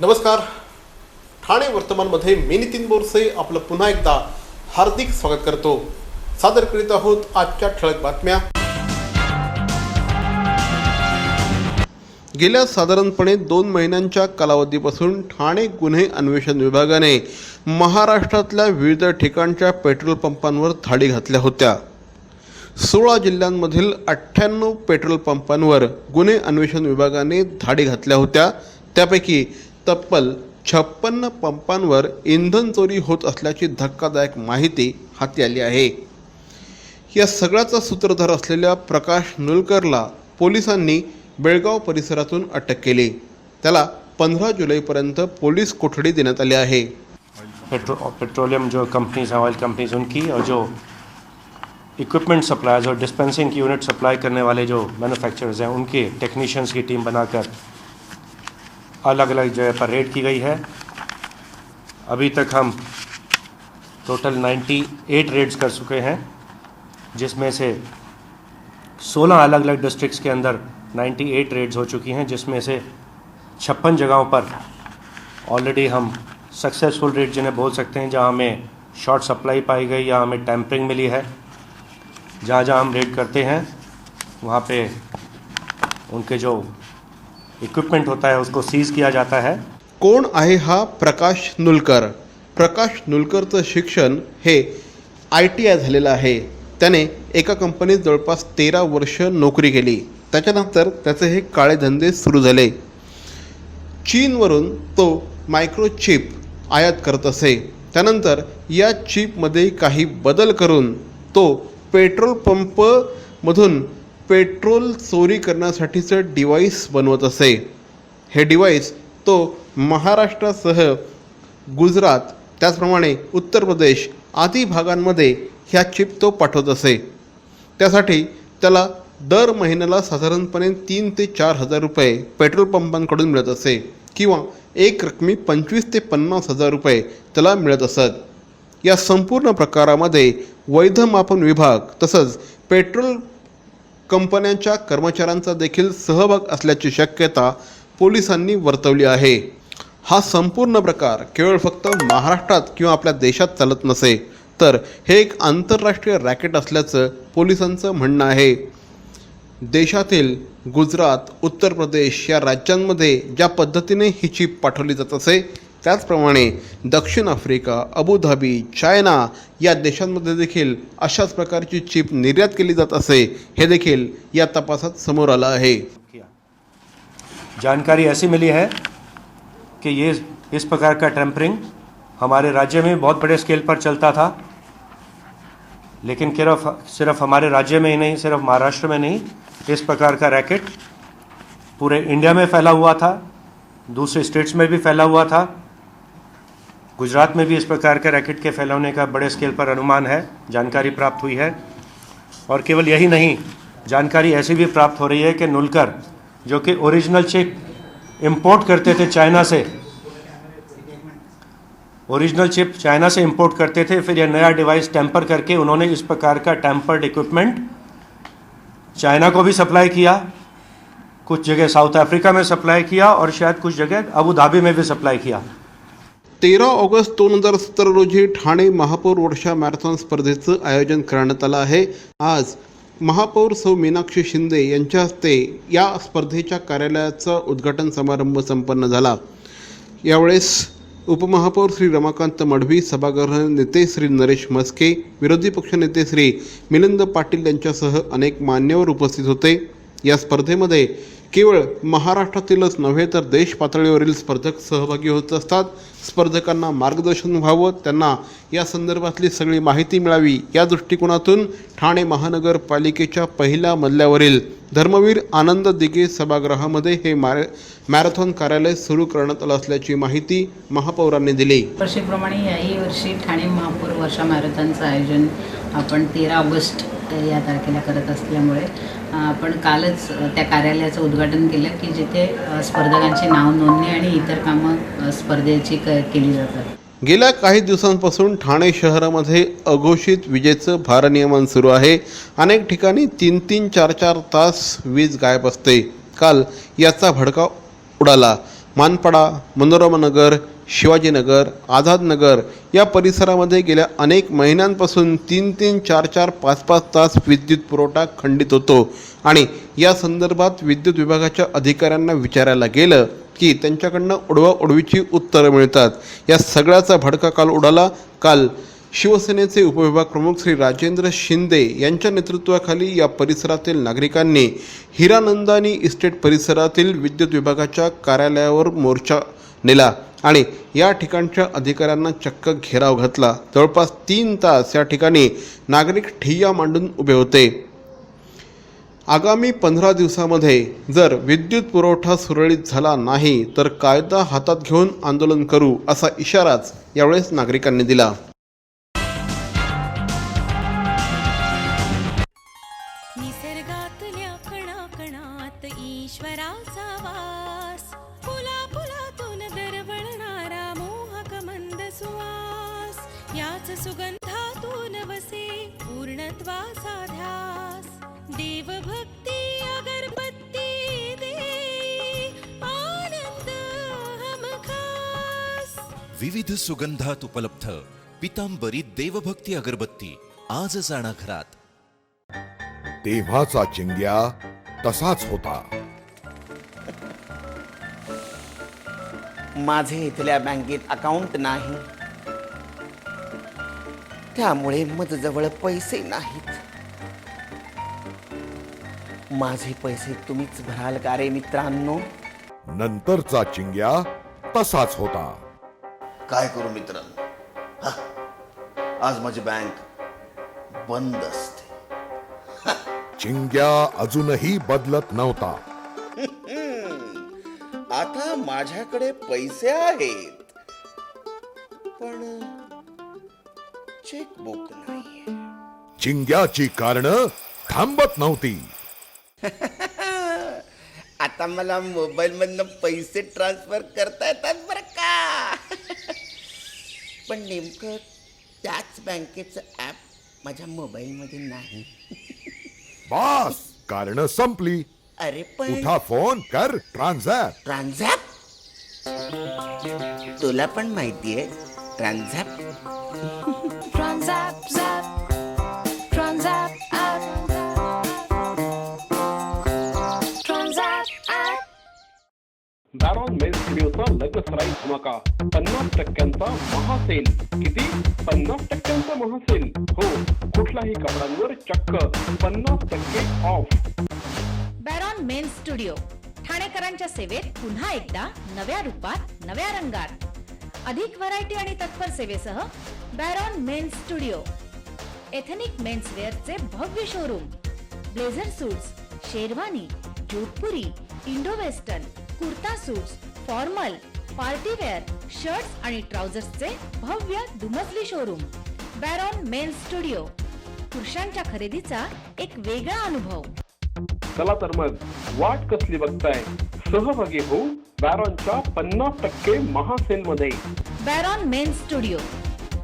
नमस्कार. ठाणे वर्तमानमध्ये मी नितीन बोरसे आपलं पुन्हा एकदा हार्दिक स्वागत करतो. सादर करीत आहोत आजच्या ठळक बातम्या. गेल्या साधारणपणे 2 महिन्यांच्या कालावधीपासून ठाणे गुन्हे अन्वेषण विभागाने महाराष्ट्रातल्या विविध ठिकाणच्या पेट्रोल पंपांवर धाडी घातल्या होत्या. 16 जिल्ह्यांमधील 98 पेट्रोल पंपांवर गुन्हे अन्वेषण विभागाने धाडी घातल्या होत्या. त्यापैकी तब्बल 56 पंपांवर इंधन चोरी होत असल्याची धक्कादायक माहिती हाती आली आहे. या सगळ्याचा सूत्रधार असलेल्या प्रकाश नुलकरला पोलिसांनी बेळगाव परिसरातून अटक केली. त्याला 15 जुलैपर्यंत पोलीस कोठडी देण्यात आली आहे. पेट्रोलियम जो कंपनीज हैं, ऑयल कंपनीज, उनकी और जो इक्विपमेंट सप्लायर्स और डिस्पेंसिंग की यूनिट सप्लाई करने वाले जो मैन्युफैक्चरर्स हैं, उनके टेक्नीशियंस की टीम बनाकर अलग अलग जगह पर रेड की गई है. अभी तक हम टोटल 98 रेड्स कर चुके हैं, जिसमें से 16 अलग अलग डिस्ट्रिक्ट्स के अंदर 98 रेड्स हो चुकी हैं, जिसमें से 56 जगहों पर ऑलरेडी हम सक्सेसफुल रेड जिन्हें बोल सकते हैं, जहां हमें शॉर्ट सप्लाई पाई गई या हमें टैंपरिंग मिली है. जहां जहां हम रेड करते हैं वहां पे उनके जो इक्विपमेंट होता है उसको सीज किया जाता है. कोण आहे हा प्रकाश नुलकर? प्रकाश नुलकरचं शिक्षण हे ITI झालेलं आहे. त्याने एका कंपनीत जवळपास 13 वर्ष नोकरी केली. त्याच्यानंतर त्याचे हे काळे धंदे सुरू झाले. चीनवरून तो मायक्रोचिप आयात करत असे. त्यानंतर या चिपमध्ये काही बदल करून तो पेट्रोल पंपमधून पेट्रोल चोरी करण्यासाठीचं डिव्हाइस बनवत असे. हे डिव्हाइस तो महाराष्ट्रासह गुजरात, त्याचप्रमाणे उत्तर प्रदेश आदी भागांमध्ये ह्या चिप तो पाठवत असे. त्यासाठी त्याला दर महिन्याला साधारणपणे 3 ते 4 हजार रुपये पेट्रोल पंपांकडून मिळत असे, किंवा एक रकमी 25 ते 50 हजार रुपये त्याला मिळत असत. या संपूर्ण प्रकारामध्ये वैध मापन विभाग तसंच पेट्रोल कंपन्यांच्या कर्मचाऱ्यांचा देखील सहभाग असल्याची शक्यता पोलिसांनी वर्तवली आहे. हा संपूर्ण प्रकार केवळ फक्त महाराष्ट्रात किंवा आपल्या देशात चालत नसे, तर हे एक आंतरराष्ट्रीय रॅकेट असल्याचं पोलिसांचं म्हणणं आहे. देशातील गुजरात, उत्तर प्रदेश या राज्यांमध्ये ज्या पद्धतीने ही चिप पाठवली जात असे, त्याचप्रमाणे दक्षिण आफ्रिका, अबुधाबी, चायना या देशांमध्ये देखील अशाच प्रकारची चिप निर्यात केली जात असे, हे देखील या तपासात समोर आलं आहे. जानकारी ऐसी मिली है कि ये इस प्रकार का टेम्परिंग हमारे राज्य में बहुत बड़े स्केल पर चलता था, लेकिन सिर्फ हमारे राज्य में ही नहीं, सिर्फ महाराष्ट्र में नहीं, इस प्रकार का रैकेट पूरे इंडिया में फैला हुआ था, दूसरे स्टेट्स में भी फैला हुआ था. गुजरात में भी इस प्रकार के रैकेट के फैलाने का बड़े स्केल पर अनुमान है, जानकारी प्राप्त हुई है. और केवल यही नहीं, जानकारी ऐसी भी प्राप्त हो रही है कि नुलकर, जो कि ओरिजिनल चिप इंपोर्ट करते थे चाइना से, ओरिजिनल चिप चाइना से इंपोर्ट करते थे, फिर यह नया डिवाइस टेम्पर करके उन्होंने इस प्रकार का टेम्पर्ड इक्विपमेंट चाइना को भी सप्लाई किया, कुछ जगह साउथ अफ्रीका में सप्लाई किया और शायद कुछ जगह अबू धाबी में भी सप्लाई किया. 13 ऑगस्ट 2017 रोजी ठाणे महापौर वर्षा मॅरेथॉन स्पर्धेचं आयोजन करण्यात आलं आहे. आज महापौर सौ मीनाक्षी शिंदे यांच्या हस्ते या स्पर्धेच्या कार्यालयाचा उद्घाटन समारंभ संपन्न झाला. यावेळेस उपमहापौर श्री रमाकांत मडवी, सभागृह नेते श्री नरेश म्हस्के, विरोधी पक्षनेते श्री मिलिंद पाटील यांच्यासह अनेक मान्यवर उपस्थित होते. या स्पर्धेमध्ये केवळ महाराष्ट्रातीलच नव्हे तर देश पातळीवरील स्पर्धक सहभागी होत असतात. स्पर्धकांना मार्गदर्शन व्हावं, त्यांना या संदर्भातली सगळी माहिती मिळावी, या दृष्टिकोनातून ठाणे महानगरपालिकेच्या पहिल्या मजल्यावरील धर्मवीर आनंद दिघे सभागृहामध्ये हे मॅरेथॉन कार्यालय सुरू करण्यात आलं असल्याची माहिती महापौरांनी दिली. वर्षीप्रमाणे याही वर्षी ठाणे महापौर वर्षा मॅरेथॉनचं आयोजन आपण 13 ऑगस्ट या तारखेला करत असल्यामुळे आपण कालच त्या कार्यालयाचं उद्घाटन केलं, की जिथे स्पर्धकांची नाव नोंदणी आणि इतर कामं स्पर्धेची केली जातात. गेल्या काही दिवसांपासून ठाणे शहरामध्ये अघोषित विजेचं भारनियमन सुरू आहे. अनेक ठिकाणी 3-3, 4-4 तास वीज गायब असते. काल याचा भडका उडाला. मानपाडा, मनोरमा नगर, शिवाजीनगर, आझादनगर या परिसरामध्ये गेल्या अनेक महिन्यांपासून 3-3, 4-4, 5-5 तास विद्युत पुरवठा खंडित होतो आणि या संदर्भात विद्युत विभागाच्या अधिकाऱ्यांना विचारायला गेलं की त्यांच्याकडनं उडवाउडवीची उत्तरं मिळतात. या सगळ्याचा भडका काल उडाला. काल शिवसेनेचे उपविभाग प्रमुख श्री राजेंद्र शिंदे यांच्या नेतृत्वाखाली या परिसरातील नागरिकांनी हिरानंदानी इस्टेट परिसरातील विद्युत विभागाच्या कार्यालयावर मोर्चा नेला आणि या ठिकाणच्या अधिकाऱ्यांना चक्क घेराव घातला. जवळपास 3 तास या ठिकाणी नागरिक ठिय्या मांडून उभे होते. आगामी 15 दिवसामध्ये जर विद्युत पुरवठा सुरळीत झाला नाही तर कायदा हातात घेऊन आंदोलन करू असा इशाराच यावेळेस नागरिकांनी दिला. निसर्गातल्या कणाकणात ईश्वराचा वास, फुला फुलातून दरवळणारा मोहक मंद सुवास, याच सुगंधातून वसे पूर्णत्वाचा ध्यास. देवभक्ती अगरबत्ती दे आनंद हमखास. विविध सुगंधात उपलब्ध पितांबरी देवभक्ती अगरबत्ती आजच आणा घरात. तेव्हाचा चिंग्या तसाच होता. माझे इथल्या बँकेत अकाउंट नाही, त्यामुळे माझ्याजवळ पैसे नाहीत. माझे पैसे तुम्हीच भराल का रे मित्रांनो? नंतरचा चिंग्या तसाच होता. काय करू मित्रांनो, आज माझी बँक बंद असते. चिंग्या अजूनही बदलत नव्हता. आता माझ्याकडे पैसे आहेत, पण चेकबुक नाहीये. चिंग्याची कारणं थांबत नव्हती. आता मला मोबाईल मधनं पैसे ट्रान्सफर करता येतात बरं का. पण नेमकं त्याच बँकेचं ॲप माझ्या मोबाईलमध्ये नाही. बास, कारणं संपली. अरे पण उठा, फोन कर, ट्रान्झॅक्ट. ट्रान्झॅक्ट? तुला पण माहितीये transact? Transact, zap, transact, app. Transact, app. बॅरॉन mail स्टुडिओचा लग्न सराई धमाका 50% महासेल. किती? 50% महासेल. हो, कुठल्याही कपड्यांवर चक्क 50% ऑफ. बॅरॉन मेन स्टुडिओ ठाणेकरांच्या सेवेत पुन्हा एकदा नव्या रूपात, नव्या रंगात. अधिक व्हरायटी आणि तत्पर सेवेसह बॅरॉन मेन स्टुडिओ. एथनिक मेन्सवेअरचे भव्य showroom. Blazer suits, sherwani, Jodhpuri, Indo western, kurta suits, formal, partywear, shirts आणि ट्राउझर्सचे भव्य दुमजली शोरूम. बॅरॉन men studio. पुरुषांच्या खरेदीचा एक वेगळा अनुभव. चला तर मग वाट कसली बघताय, सहभागी हो बॅरॉनच्या 50% महासेल मध्ये. बॅरॉन मेन स्टुडिओ,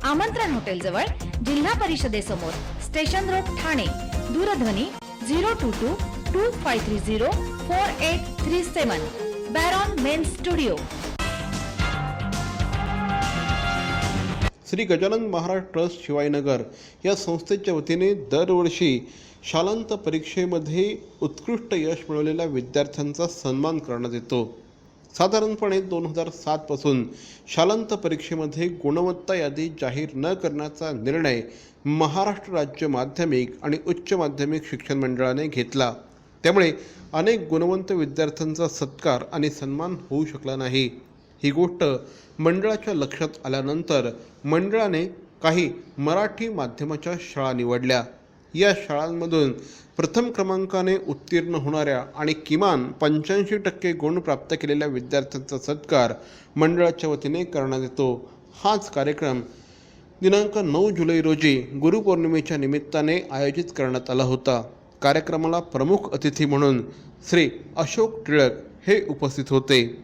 आमंत्रण हॉटेल जवळ, जिल्हा परिषदेसमोर, स्टेशन रोड, ठाणे. दूरध्वनी 022-2530-4837. Baron men studio. Shri Gajanan Maharaj trust Shivajinagar या संस्थेच्या वतीने दरवर्षी शालांत परीक्षेमध्ये उत्कृष्ट यश मिळवलेल्या विद्यार्थ्यांचा सन्मान करण्यात येतो. साधारणपणे 2007 पासून शालांत परीक्षेमध्ये गुणवत्ता यादी जाहीर न करण्याचा निर्णय महाराष्ट्र राज्य माध्यमिक आणि उच्च माध्यमिक शिक्षण मंडळाने घेतला. त्यामुळे अनेक गुणवंत विद्यार्थ्यांचा सत्कार आणि सन्मान होऊ शकला नाही. ही गोष्ट मंडळाच्या लक्षात आल्यानंतर मंडळाने काही मराठी माध्यमाच्या शाळा निवडल्या. या शाळांमधून प्रथम क्रमांकाने उत्तीर्ण होणाऱ्या आणि किमान 85% गुण प्राप्त केलेल्या विद्यार्थ्यांचा सत्कार मंडळाच्या वतीने करण्यात येतो. हाच कार्यक्रम दिनांक 9 जुलै रोजी गुरुपौर्णिमेच्या निमित्ताने आयोजित करण्यात आला होता. कार्यक्रमाला प्रमुख अतिथी म्हणून श्री अशोक टिळक हे उपस्थित होते.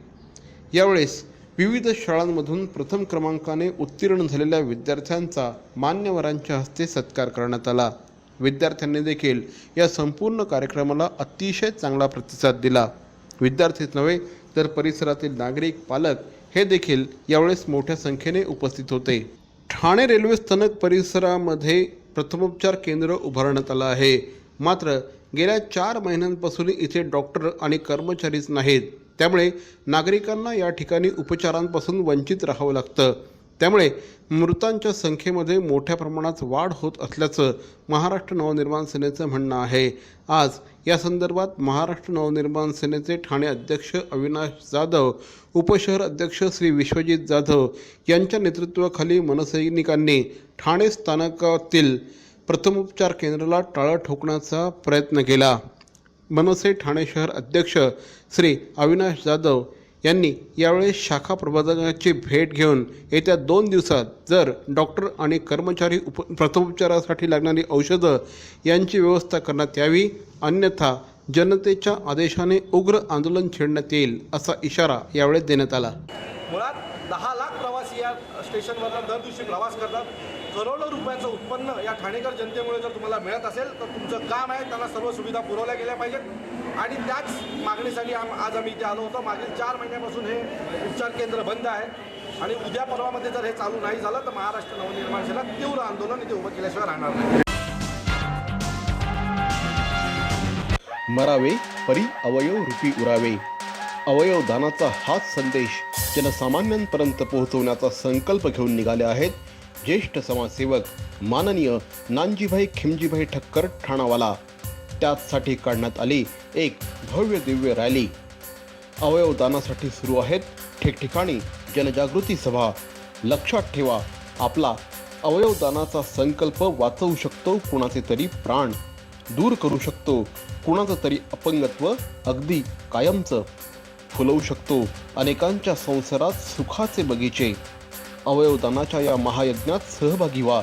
यावेळेस विविध शाळांमधून प्रथम क्रमांकाने उत्तीर्ण झालेल्या विद्यार्थ्यांचा मान्यवरांच्या हस्ते सत्कार करण्यात आला. विद्यार्थ्यांनी देखील या संपूर्ण कार्यक्रमाला अतिशय चांगला प्रतिसाद दिला. विद्यार्थीच नव्हे तर परिसरातील नागरिक, पालक हे देखील यावेळेस मोठ्या संख्येने उपस्थित होते. ठाणे रेल्वे स्थानक परिसरामध्ये प्रथमोपचार केंद्र उभारण्यात आलं आहे. मात्र गेल्या 4 महिन्यांपासून इथे डॉक्टर आणि कर्मचारीच नाहीत. त्यामुळे नागरिकांना या ठिकाणी उपचारांपासून वंचित राहावं लागतं. त्यामुळे मृतांच्या संख्येमध्ये मोठ्या प्रमाणात वाढ होत असल्याचं महाराष्ट्र नवनिर्माण सेनेचं म्हणणं आहे. आज या संदर्भात महाराष्ट्र नवनिर्माण सेनेचे ठाणे अध्यक्ष अविनाश जाधव, उपशहर अध्यक्ष श्री विश्वजित जाधव यांच्या नेतृत्वाखाली मनसैनिकांनी ठाणे स्थानकातील प्रथमोपचार केंद्राला टाळं ठोकण्याचा प्रयत्न केला. मनसे ठाणे शहर अध्यक्ष श्री अविनाश जाधव यांनी यावेळी शाखा प्रबंधकाची भेट घेऊन येत्या 2 दिवसात जर डॉक्टर आणि कर्मचारी प्रथमोपचारासाठी लागणारी औषधं यांची व्यवस्था करण्यात यावी, अन्यथा जनतेच्या आदेशाने उग्र आंदोलन छेडण्यात येईल असा इशारा यावेळी देण्यात आला. मुळात 10 लाख प्रवासी या स्टेशनवरनं दर दिवशी प्रवास करतात. करोडो रुपयाचं उत्पन्न या ठाणेकर जनतेमुळे जर तुम्हाला मिळत असेल तर तुमचं काम आहे त्यांना सर्व सुविधा पुरवल्या गेल्या पाहिजेत आणि त्याच मागणीसाठी आज आम्ही इथे आलो होतो. मागील 4 महिन्यापासून हे उपचार केंद्र बंद आहे आणि उद्या परवामध्ये जर हे चालू नाही झालं तर महाराष्ट्र नवनिर्माण सेना तीव्र आंदोलन इथे उभं केल्याशिवाय राहणार नाही. मरावे परी अवयव रूपी उरावे. अवयव दानाचा हाच संदेश जनसामान्यांपर्यंत पोहोचवण्याचा संकल्प घेऊन निघाले आहेत ज्येष्ठ समाजसेवक माननीय नानजीभाई खिमजीभाई ठक्कर ठाणावाला. त्याचसाठी काढण्यात आली एक भव्य दिव्य रॅली. अवयव दानासाठी सुरू आहेत ठिकठिकाणी जनजागृती सभा. लक्षात ठेवा, आपला अवयव दानाचा संकल्प वाचवू शकतो कुणाचे तरी प्राण, दूर करू शकतो कुणाचं तरी अपंगत्व अगदी कायमचं, फुलवू शकतो अनेकांच्या संसारात सुखाचे बगीचे. अवयवदानाच्या या महायज्ञात सहभागी व्हा.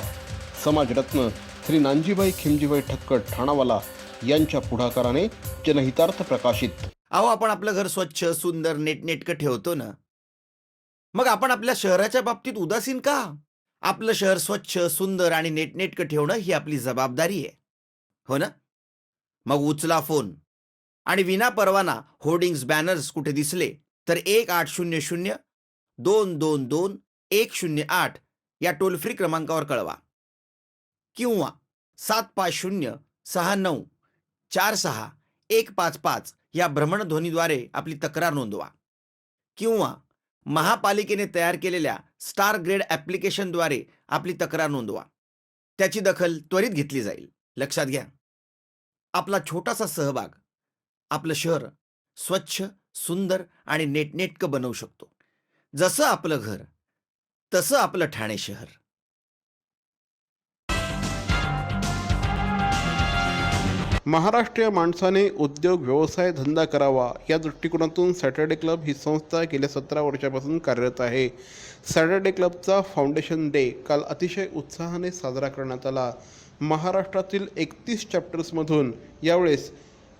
समाजरत्न श्री नानजीभाई खिमजीभाई ठक्कर ठाणावाला यांच्या पुढाकाराने जनहितार्थ प्रकाशित. अहो, आपण आपलं घर स्वच्छ, सुंदर, नेटनेटकं ठेवतो ना, मग आपण आपल्या शहराच्या बाबतीत उदासीन का? आपलं शहर स्वच्छ, सुंदर आणि नेटनेटकं ठेवणं ही आपली जबाबदारी आहे, हो ना? मग उचला फोन आणि विना परवाना होर्डिंग्स, बॅनर्स कुठे दिसले तर 1800 222 108 या टोल फ्री क्रमांकावर कळवा किंवा 750 69 46 155 या भ्रमणध्वनीद्वारे आपली तक्रार नोंदवा किंवा महापालिकेने तयार केलेल्या स्टार ग्रेड ॲप्लिकेशनद्वारे आपली तक्रार नोंदवा. त्याची दखल त्वरित घेतली जाईल. लक्षात घ्या, आपला छोटासा सहभाग आपलं शहर स्वच्छ, सुंदर आणि नेटनेटकं बनवू शकतो. जसं आपलं घर तसं आपलं ठाणे शहर. महाराष्ट्रीय माणसाने उद्योग, व्यवसाय, धंदा करावा या दृष्टिकोनातून सॅटर्डे क्लब ही संस्था गेल्या 17 वर्षापासून कार्यरत आहे. सॅटर्डे क्लबचा फाउंडेशन डे काल अतिशय उत्साहाने साजरा करण्यात आला. महाराष्ट्रातील 31 चॅप्टर्समधून यावेळेस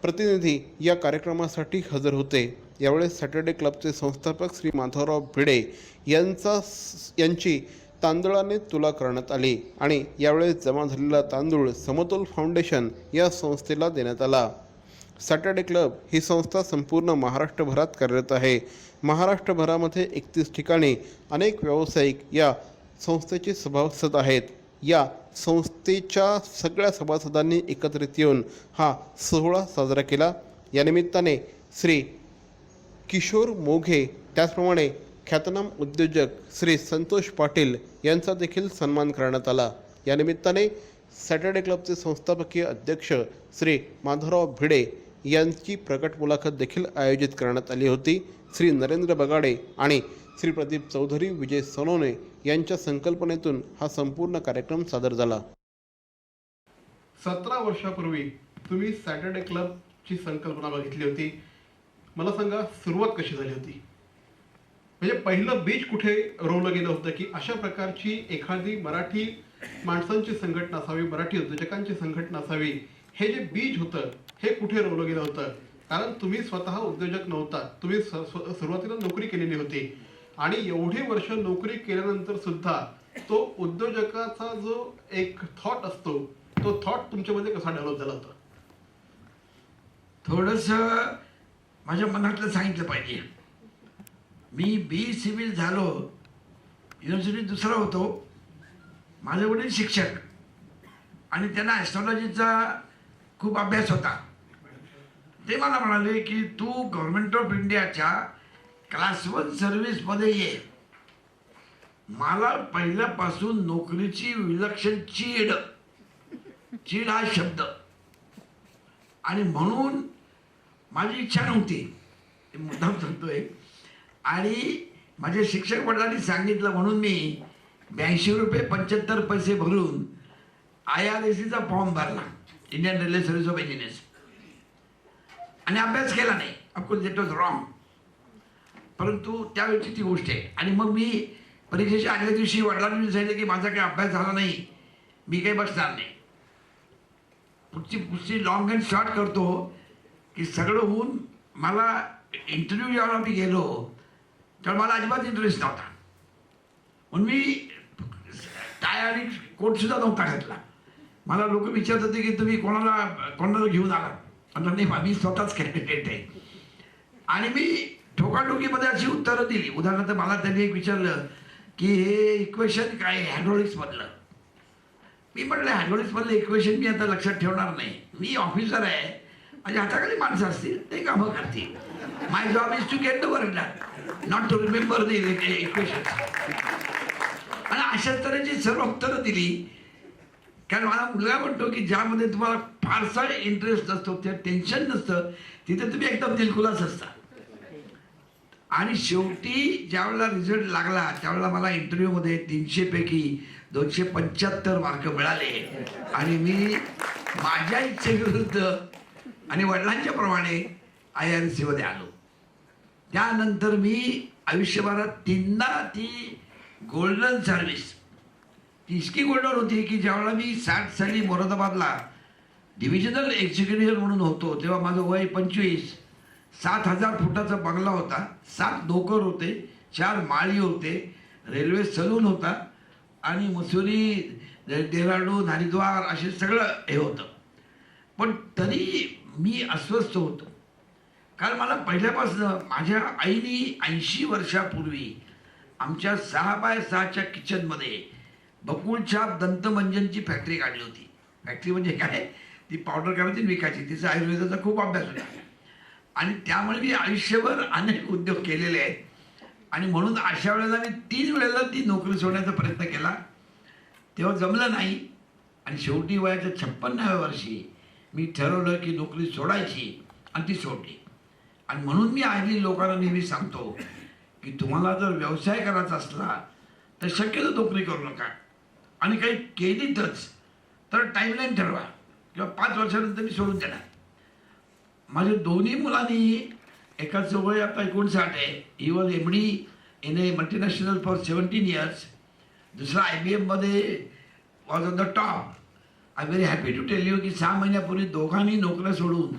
प्रतिनिधी या कार्यक्रमासाठी हजर होते. यावेळेस सॅटर्डे क्लबचे संस्थापक श्री माधवराव भिडे यांची तांदळाने तुला करण्यात आली आणि यावेळेस जमा झालेला तांदूळ समतोल फाउंडेशन या संस्थेला देण्यात आला. सॅटर्डे क्लब ही संस्था संपूर्ण महाराष्ट्रभरात कार्यरत आहे. महाराष्ट्रभरामध्ये 31 ठिकाणी अनेक व्यावसायिक या संस्थेचे सभासद आहेत. या संस्थेच्या सगळ्या सभासदांनी एकत्रित येऊन हा सोहळा साजरा केला. या निमित्ताने श्री किशोर मोघे, त्याचप्रमाणे ख्यातनाम उद्योजक श्री संतोष पाटील यांचा देखील सन्मान करण्यात आला. या निमित्ताने सॅटर्डे क्लबचे संस्थापकीय अध्यक्ष श्री माधवराव भिडे यांची प्रकट मुलाखत देखील आयोजित करण्यात आली होती. श्री नरेंद्र बगाडे आणि श्री प्रदीप चौधरी, विजय सोनवणे यांच्या संकल्पनेतून हा संपूर्ण कार्यक्रम सादर झाला. 17 वर्षापूर्वी तुम्ही सॅटर्डे क्लबची संकल्पना बघितली होती. मला सांगा, सुरुवात कशी झाली होती? म्हणजे पहिलं बीज कुठे रोवलं गेलं होतं की अशा प्रकारची एखादी मराठी माणसांची संघटना असावी, मराठी उद्योजकांची संघटना असावी, हे जे बीज होतं हे कुठे रोवलं गेलं होतं? कारण तुम्ही स्वतः उद्योजक नव्हता, तुम्ही सुरुवातीला नोकरी केलेली होती आणि एवढी वर्ष नोकरी केल्यानंतर सुद्धा तो उद्योजकाचा जो एक थॉट असतो, तो थॉट तुमच्यामध्ये कसा डेव्हलप झाला होता? थोडंसं माझ्या मनातलं सांगितलं पाहिजे. मी बी सिव्हिल झालो, युनिव्हर्सिटीत दुसरा होतो. माझे वडील शिक्षक आणि त्यांना ॲस्ट्रॉलॉजीचा खूप अभ्यास होता. ते मला म्हणाले की तू गव्हर्नमेंट ऑफ इंडियाच्या क्लास 1 सर्व्हिसमध्ये ये. मला पहिल्यापासून नोकरीची विलक्षण चीड हा शब्द, आणि म्हणून माझी इच्छा नव्हती, ते मुद्दाम सांगतोय. आणि माझ्या शिक्षक वडिलांनी सांगितलं म्हणून मी 82 रुपये 75 पैसे भरून IRSCचा फॉर्म भरला, Indian railway service of engineers, आणि अभ्यास केला नाही. ऑफकोर्स इट वॉज रॉंग, परंतु त्यावेळची ती गोष्ट आहे. आणि मग मी परीक्षेच्या आदल्या दिवशी वडिलांनी सांगितलं की माझा काही अभ्यास झाला नाही, मी काही बसणार नाही. पुढची लॉंग अँड शॉर्ट करतो की सगळं होऊन मला इंटरव्ह्यू जेव्हा मी गेलो तेव्हा मला अजिबात इंटरेस्ट नव्हता. म्हणून मी टाय आणि कोटसुद्धा नव्हता घातला. मला लोक विचारत होते की तुम्ही कोणाला घेऊन आला. म्हटलं नाही, मी स्वतःच कॅन्डिडेट आहे. आणि मी ठोकाठोकीमध्ये अशी उत्तरं दिली. उदाहरणार्थ मला त्यांनी एक विचारलं की हे इक्वेशन काय आहे हायड्रॉलिक्समधलं. मी म्हटलं हायड्रॉलिक्समधलं इक्वेशन मी आता लक्षात ठेवणार नाही. मी ऑफिसर आहे, माझ्या हाताखाली माणसं असतील, ते कामं करतील. My job is to get the work done, not to remember the equation. आणि अशाच तऱ्हेची सर्व उत्तरं दिली. कारण मला मुलगा म्हणतो की ज्यामध्ये तुम्हाला फारसा इंटरेस्ट नसतो, त्या टेन्शन नसतं, तिथे तुम्ही एकदम दिलखुलास असता. आणि शेवटी ज्यावेळेला रिझल्ट लागला त्यावेळेला मला इंटरव्ह्यूमध्ये 300 पैकी 275 मार्क मिळाले. आणि मी माझ्या इच्छेविरुद्ध आणि वडिलांच्या प्रमाणे IRSC मध्ये आलो. त्यानंतर मी आयुष्यभरात 3दा ती गोल्डन सर्व्हिस, ती इतकी गोल्डन होती की ज्यावेळेला मी 60 साली मोरादाबादला डिव्हिजनल एक्झिक्युटिव्ह म्हणून होतो तेव्हा माझं वय 25. 7,000 फुटाचा बंगला होता, 7 नोकर होते, 4 माळी होते, रेल्वे सलून होता, आणि मसुरी, डेहराडून, हरिद्वार असे सगळं हे होतं. पण तरी मी अस्वस्थ होतो. कारण मला पहिल्यापासून माझ्या आईने 80 वर्षापूर्वी आमच्या 6x6च्या किचनमध्ये बकुळछाप दंतमंजनची फॅक्टरी काढली होती. फॅक्टरी म्हणजे काय, ती पावडर करायची विकायची. तिचा आयुर्वेदाचा खूप अभ्यास होता. आणि त्यामुळे मी आयुष्यभर अनेक उद्योग केलेले आहेत. आणि म्हणून अशा वेळेला मी 3 वेळेला ती नोकरी सोडण्याचा प्रयत्न केला, तेव्हा जमलं नाही. आणि शेवटी वयाच्या 56व्या वर्षी मी ठरवलं की नोकरी सोडायची, आणि ती सोडली. आणि म्हणून मी आधी लोकांना नेहमी सांगतो की तुम्हाला जर व्यवसाय करायचा असला तर शक्यतो नोकरी करू नका. आणि काही केलीतच तर टाईमलाईन ठरवा, किंवा 5 वर्षानंतर मी सोडून देणार. माझ्या दोन्ही मुलांनी, एकाचं वय आता 59 आहे, he was MD in a multinational for 17 years. दुसरा IBM मध्ये was on the top. I very happy to tell you की 6 महिन्यापूर्वी दोघांनी नोकऱ्या सोडून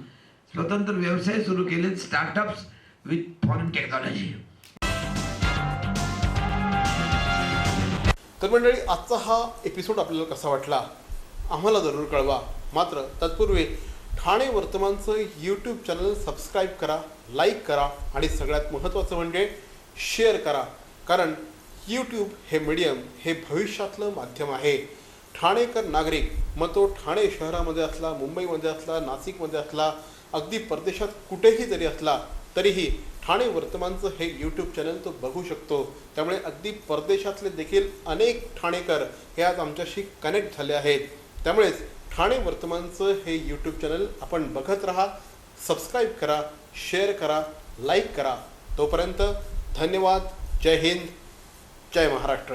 स्वतंत्र व्यवसाय सुरू केले, स्टार्टअप्स विथ फॉरेन टेक्नॉलॉजी. तर मंडळी, आजचा हा एपिसोड आपल्याला कसा वाटला आम्हाला जरूर कळवा. मात्र तत्पूर्वी ठाणे वर्तमानचं यूट्यूब चॅनल सबस्क्राईब करा, लाईक करा, आणि सगळ्यात महत्त्वाचं म्हणजे शेअर करा. कारण यूट्यूब हे मीडियम हे भविष्यातलं माध्यम आहे. ठाणेकर नागरिक, मग तो ठाणे शहरामध्ये असला, मुंबईमध्ये असला, नाशिकमध्ये असला, अगदी परदेशात कुठेही जरी असला तरीही ठाणे वर्तमानचं हे यूट्यूब चॅनल तो बघू शकतो. त्यामुळे अगदी परदेशातले देखील अनेक ठाणेकर हे आज आमच्याशी कनेक्ट झाले आहेत. त्यामुळेच ठाणे वर्तमानचं हे यूट्यूब चॅनल आपण बघत राहा, सबस्क्राईब करा, शेअर करा, लाईक करा. तोपर्यंत धन्यवाद. जय हिंद, जय महाराष्ट्र.